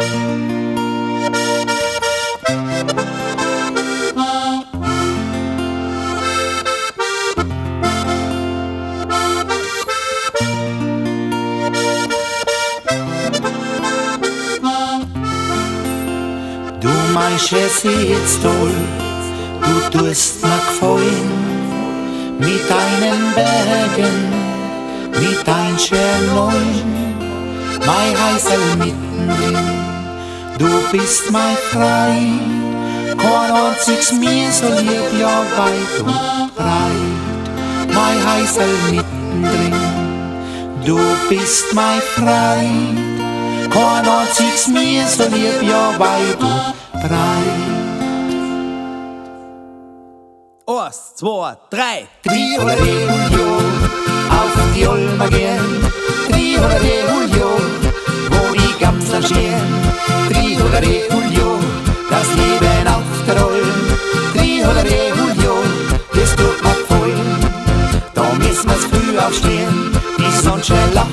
Du meinst, es ist toll, du tust mir gefallen, mit deinen Bergen, mit deinen Schernollen, mein Heißel mittendrin, du bist mein Freund, kein einziges mir so lieb, ja weit und breit, mein Heißel mittendrin, du bist mein Freund, kein einziges mir so lieb, ja weit und breit. 1, 2, 3. Triolere Julio, auf die Olma gehen. Triolere Julio, wo die Gamsler stehen. Triolere Julio, das Leben auf der Olm. Triolere Julio, das tut mir gefallen. Da müssen wir's früh aufstehen, die Sonne schnell lacht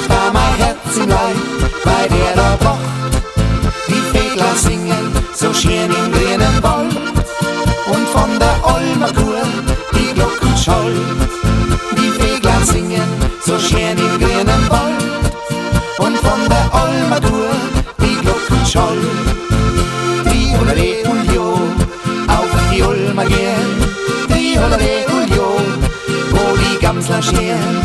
da mein Herz im Leib, bei der da pocht. Die Vögel singen so schön im grünen Wald. Und von der Olmer Kur die Glocken schallt. Die Vögel singen so schön im grünen Wald. Und von der Olmer Kur die Glocken schallt. Triolere Julio, auf die Olmer gehen. Triolere Julio, wo die Gamsler stehen.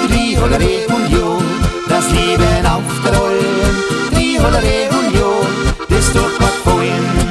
Triolere Julio, das Leben auf der Olm. Triolere Julio, das tut mir gefallen.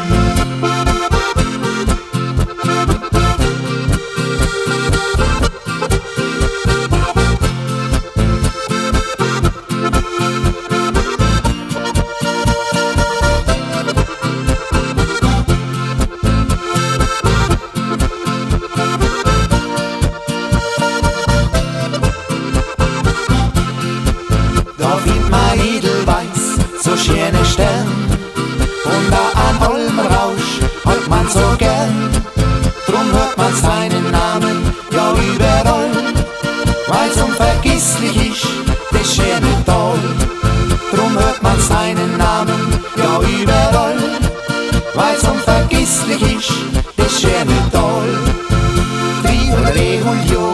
So schöne Stern und da an Olmenrausch hört man so gern. Drum hört man seinen Namen ja überall, weil's unvergesslich ist, das schöne Tal. Drum hört man seinen Namen ja überall, weil's unvergesslich ist, das schöne Tal. Triolere Julio,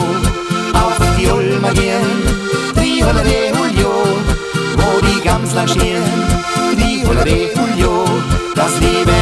auf die Olma gehen. Triolere Julio, wo die Gamsler stehen. Triolere Julio, das Leben